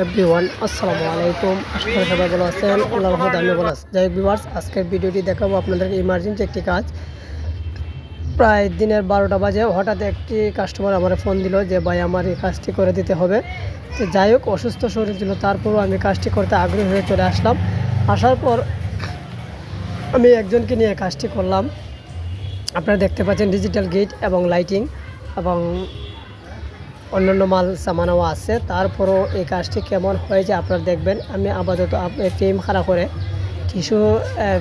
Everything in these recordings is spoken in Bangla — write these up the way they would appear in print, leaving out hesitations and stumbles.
এভরিওয়ান আসসালামু আলাইকুম। আশা করি সবাই ভালো আছেন। আল্লাহর রহমতে আমি ভালো আছি। যাই হোক ভিউয়ার্স, আজকের ভিডিওটি দেখাবো আপনাদেরকে ইমার্জেন্সি একটি কাজ। প্রায় দিনের 12টা বাজে হঠাৎ একটি কাস্টমার আমার ফোন দিল যে ভাই আমার এই কাজটি করে দিতে হবে। তো যাই হোক, অসুস্থ শরীর ছিল, তারপরও আমি কাজটি করতে আগ্রহী হয়ে চলে আসলাম। আসার পর আমি একজনকে নিয়ে কাজটি করলাম। আপনারা দেখতে পাচ্ছেন ডিজিটাল গেট এবং লাইটিং এবং অন্যান্য মাল সামানও আছে। তারপরও এই কাজটি কেমন হয়েছে আপনারা দেখবেন। আমি আপাতত ফ্রেম খাড়া করে টিস্যু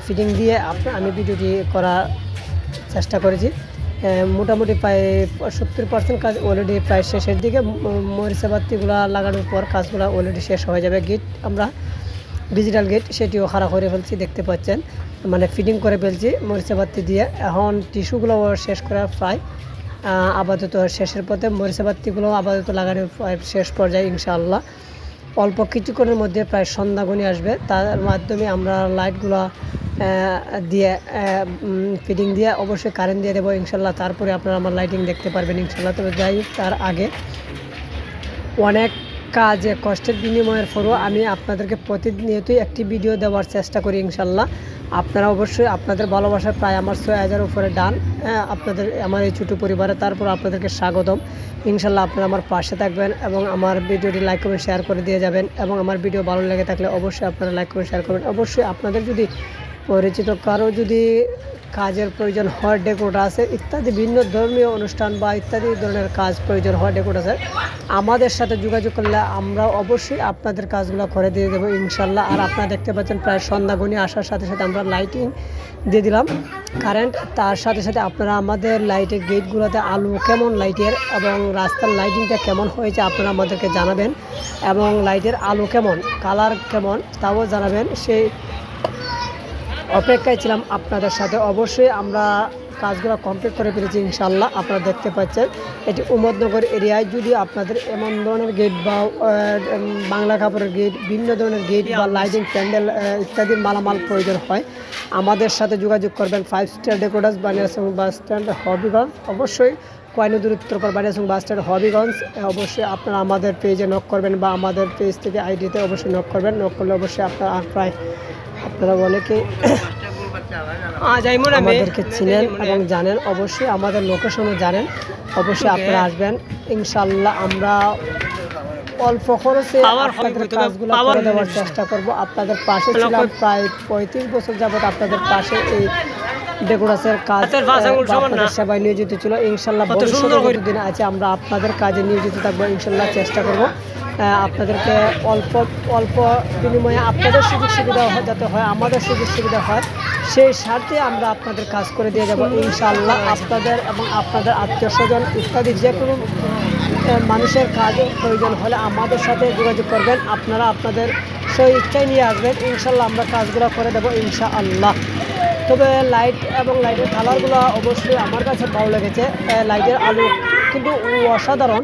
ফিটিং দিয়ে আমি ভিডিওটি করার চেষ্টা করেছি। মোটামুটি প্রায় 70% কাজ অলরেডি প্রায় শেষের দিকে। মরিচা বাতিগুলো লাগানোর পর কাজগুলো অলরেডি শেষ হয়ে যাবে। গেট আমরা ডিজিটাল গেট সেটিও খাড়া করে ফেলছি, দেখতে পাচ্ছেন, মানে ফিটিং করে ফেলছি মরিচা বাতি দিয়ে। এখন টিস্যুগুলো শেষ করা প্রায় আপাতত শেষের পথে। মরিচা বাতিগুলো আপাতত লাগানোর শেষ পর্যায়ে ইনশাআল্লাহ। অল্প কিছুক্ষণের মধ্যে প্রায় সন্ধ্যা ঘনিয়ে আসবে। তার মাধ্যমে আমরা লাইটগুলো দিয়ে ফিটিং দিয়ে অবশ্যই কারেন্ট দিয়ে দেবো ইনশাআল্লাহ। তারপরে আপনারা আমার লাইটিং দেখতে পারবেন ইনশাআল্লাহ। তবে যাই হোক, তার আগে অনেক কাজে কষ্টের বিনিময়ের পরও আমি আপনাদেরকে প্রতিনিয়তই একটি ভিডিও দেওয়ার চেষ্টা করি ইনশাআল্লাহ। আপনারা অবশ্যই আপনাদের ভালোবাসায় প্রায় আমার 6000 উপরে ডান আপনাদের আমার এই ছোটো পরিবারে। তারপর আপনাদেরকে স্বাগতম ইনশাআল্লাহ। আপনারা আমার পাশে থাকবেন এবং আমার ভিডিওটি লাইক কমেন্ট শেয়ার করে দিয়ে যাবেন। এবং আমার ভিডিও ভালো লেগে থাকলে অবশ্যই আপনারা লাইক কমেন্ট শেয়ার করবেন। অবশ্যই আপনাদের যদি পরিচিত কারো যদি কাজের প্রয়োজন হয়, ডেকোরেটর আছে ইত্যাদি ভিন্ন ধর্মীয় অনুষ্ঠান বা ইত্যাদি ধরনের কাজ প্রয়োজন হয়, ডেকোরেটর আছে, আমাদের সাথে যোগাযোগ করলে আমরা অবশ্যই আপনাদের কাজগুলো করে দিয়ে দেবো ইনশাআল্লাহ। আর আপনারা দেখতে পাচ্ছেন প্রায় সন্ধ্যা ঘনিয়ে আসার সাথে সাথে আমরা লাইটিং দিয়ে দিলাম কারেন্ট। তার সাথে সাথে আপনারা আমাদের লাইটের গেটগুলোতে আলো কেমন লাইটের এবং রাস্তার লাইটিংটা কেমন হয়েছে আপনারা আমাদেরকে জানাবেন। এবং লাইটের আলো কেমন, কালার কেমন তাও জানাবেন। সেই অপেক্ষায় ছিলাম আপনাদের সাথে। অবশ্যই আমরা কাজগুলো কমপ্লিট করে ফেলেছি ইনশাআল্লাহ। আপনারা দেখতে পাচ্ছেন এটি উমদনগর এরিয়ায়। যদি আপনাদের এমন ধরনের গেট বা বাংলা কাপড়ের গেট, ভিন্ন ধরনের গেট বা লাইটিং প্যান্ডেল ইত্যাদি মালামাল প্রয়োজন হয়, আমাদের সাথে যোগাযোগ করবেন। 5 star decorators, Baniachong bus stand, Habiganj. অবশ্যই কয়নদুর উত্তরপাড়, বানিয়াচং বাস স্ট্যান্ড, হবিগঞ্জ। অবশ্যই আপনারা আমাদের পেজে নক করবেন বা আমাদের পেজ থেকে আইডিতে অবশ্যই নক করবেন। নক করলে অবশ্যই আপনারা অনেকে আমাদেরকে চিনেন এবং জানেন, অবশ্যই আমাদের লোকেশনও জানেন। অবশ্যই আপনারা আসবেন ইনশাআল্লাহ। আমরা অল্প খরচে আপনাদের কাজগুলো করে দেওয়ার চেষ্টা করব। আপনাদের পাশে ছিলাম প্রায় 35 বছর যাবত। আপনাদের পাশে এই ডেকোরেশনের কাজ আপনাদের সেবায় নিয়োজিত ছিল ইনশাআল্লাহ। ভবিষ্যতে যতদিন আছে আমরা আপনাদের কাজে নিয়োজিত থাকবো ইনশাআল্লাহ। চেষ্টা করব আপনাদেরকে অল্প বিনিময়ে আপনাদের সুযোগ সুবিধা যাতে হয়, আমাদের সুযোগ সুবিধা হয়, সেই স্বার্থে আমরা আপনাদের কাজ করে দিয়ে যাব ইনশাআল্লাহ। আপনাদের এবং আপনাদের আত্মীয় স্বজন ইত্যাদি যে কোনো মানুষের কাজ প্রয়োজন হলে আমাদের সাথে যোগাযোগ করবেন। আপনারা আপনাদের সেই ইচ্ছায় নিয়ে আসবেন ইনশাআল্লাহ। আমরা কাজগুলো করে দেবো ইনশাআল্লাহ। তবে লাইট এবং লাইটের কালারগুলো অবশ্যই আমার কাছে ভালো লেগেছে। লাইটের আলো কিন্তু অসাধারণ।